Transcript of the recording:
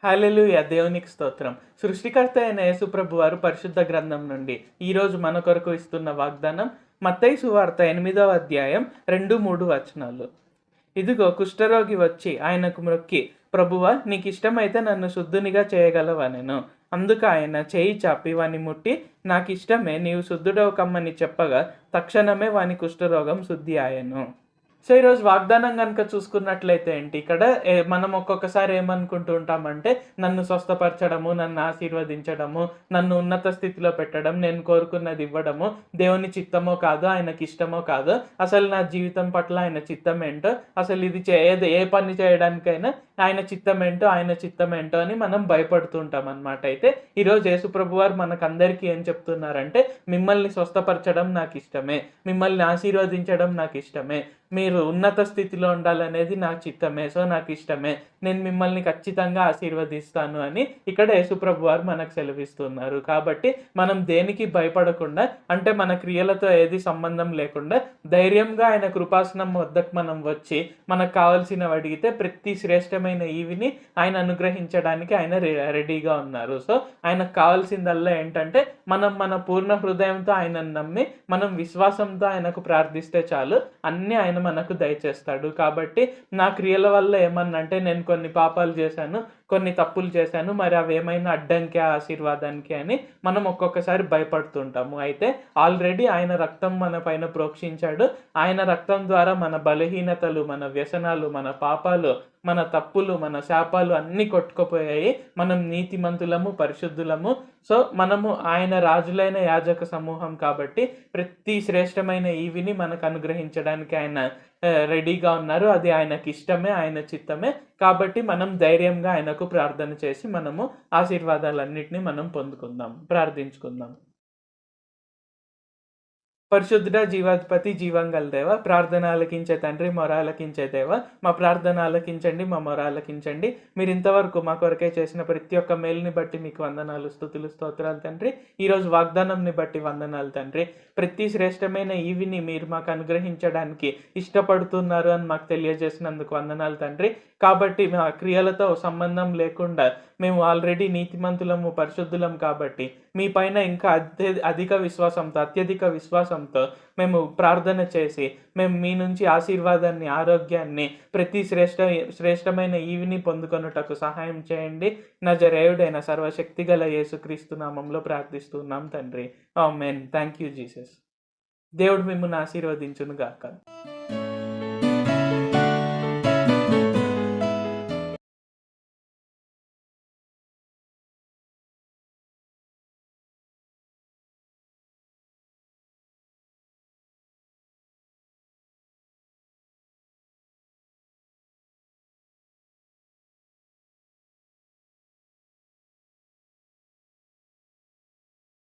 హల్లెలూయా! దేవునికి స్తోత్రం. సృష్టికర్త అయిన యేసుప్రభు వారు పరిశుద్ధ గ్రంథం నుండి ఈరోజు మన కొరకు ఇస్తున్న వాగ్దానం మత్తయి సువార్త 8వ అధ్యాయం 2, 3 వచనాలు. ఇదిగో కుష్ఠరోగి వచ్చి ఆయనకు మ్రొక్కి, ప్రభువా నీకిష్టమైతే నన్ను శుద్ధునిగా చేయగలవనెను. అందుకు ఆయన చేయి చాపి వాని ముట్టి, నాకిష్టమే నీవు శుద్ధుడవు కమ్మని చెప్పగా తక్షణమే వాని కుష్ఠరోగం శుద్ధి ఆయెను. సో, ఈరోజు వాగ్దానం గనుక చూసుకున్నట్లయితే ఏంటి ఇక్కడ మనం ఒక్కొక్కసారి ఏమనుకుంటూ ఉంటామంటే, నన్ను స్వస్థపరచడము, నన్ను ఆశీర్వదించడము, నన్ను ఉన్నత స్థితిలో పెట్టడం, నేను కోరుకున్నది ఇవ్వడము, దేవుని చిత్తమో కాదో, ఆయనకి ఇష్టమో కాదో, అసలు నా జీవితం పట్ల ఆయన చిత్తం ఏంటో, అసలు ఇది ఏ పని చేయడానికైనా ఆయన చిత్తం ఏంటో, ఆయన చిత్తం ఏంటో అని మనం భయపడుతూ ఉంటాం అన్నమాట. అయితే ఈరోజు యేసుప్రభు వారు మనకందరికీ ఏం చెప్తున్నారంటే, మిమ్మల్ని స్వస్థపరచడం నాకు ఇష్టమే, మిమ్మల్ని ఆశీర్వదించడం నాకు ఇష్టమే, మీరు ఉన్నత స్థితిలో ఉండాలనేది నా చిత్తమే. సో, నాకిష్టమే. నేను మిమ్మల్ని ఖచ్చితంగా ఆశీర్వదిస్తాను అని ఇక్కడ యేసుప్రభు వారు మనకు సెలవిస్తున్నారు. కాబట్టి మనం దేనికి భయపడకుండా, అంటే మన క్రియలతో ఏది సంబంధం లేకుండా ధైర్యంగా ఆయన కృపాసనం వద్దకు మనం వచ్చి మనకు కావాల్సినవి అడిగితే ప్రతి శ్రేష్టమైన ఈవిని ఆయన అనుగ్రహించడానికి ఆయన రెడీగా ఉన్నారు. సో, ఆయనకు కావాల్సిందల్లా ఏంటంటే మనం మన పూర్ణ హృదయంతో ఆయనను నమ్మి మనం విశ్వాసంతో ఆయనకు ప్రార్థిస్తే చాలు, అన్నీ ఆయన మనకు దయచేస్తాడు. కాబట్టి నా క్రియల వల్ల ఏమన్నంటే నేను కొన్ని పాపాలు చేశాను, కొన్ని తప్పులు చేశాను, మరి అవేమైనా అడ్డంకి ఆశీర్వాదానికి అని మనం ఒక్కొక్కసారి భయపడుతుంటాము. అయితే ఆల్రెడీ ఆయన రక్తం మన పైన ప్రోక్షించాడు. ఆయన రక్తం ద్వారా మన బలహీనతలు, మన వ్యసనాలు, మన పాపాలు, మన తప్పులు, మన శాపాలు అన్నీ కొట్టుకుపోయాయి. మనం నీతిమంతులము, పరిశుద్ధులము. సో, మనము ఆయన రాజులైన యాజక సమూహం కాబట్టి ప్రతి శ్రేష్టమైన ఈవిని మనకు అనుగ్రహించడానికి ఆయన రెడీగా ఉన్నారు. అది ఆయనకి ఇష్టమే, ఆయన చిత్తమే. కాబట్టి మనం ధైర్యంగా ఆయనకు ప్రార్థన చేసి మనము ఆశీర్వాదాలన్నిటిని మనం పొందుకుందాం, ప్రార్థించుకుందాం. పరిశుద్ధుడ, జీవాధిపతి, జీవం గల దేవ, ప్రార్థన ఆలకించే తండ్రి, మొర ఆలకించే దేవ, మా ప్రార్థన ఆలకించండి, మా మొర ఆలకించండి. మీరు ఇంతవరకు మా కొరకే చేసిన ప్రతి ఒక్క మేలుని బట్టి మీకు వందనాలు, స్తుతులు, స్తోత్రాలు తండ్రి. ఈరోజు వాగ్దానంని బట్టి వందనాలు తండ్రి. ప్రతి శ్రేష్టమైన ఈవిని మీరు మాకు అనుగ్రహించడానికి ఇష్టపడుతున్నారు అని మాకు తెలియజేసినందుకు వందనాలు తండ్రి. కాబట్టి మా క్రియలతో సంబంధం లేకుండా మేము ఆల్రెడీ నీతిమంతులము, పరిశుద్ధులం కాబట్టి మీ పైన ఇంకా అధిక విశ్వాసంతో, అత్యధిక విశ్వాసంతో మేము ప్రార్థన చేసి మేము మీ నుంచి ఆశీర్వాదాన్ని, ఆరోగ్యాన్ని, ప్రతి శ్రేష్టమైన ఈవిని పొందుకొనుటకు సహాయం చేయండి. నజరేయుడైన సర్వశక్తిగల యేసుక్రీస్తు నామంలో ప్రార్థిస్తున్నాం తండ్రి. ఆమేన్. Thank you Jesus. దేవుడు మిమ్మల్ని ఆశీర్వదించును గాక.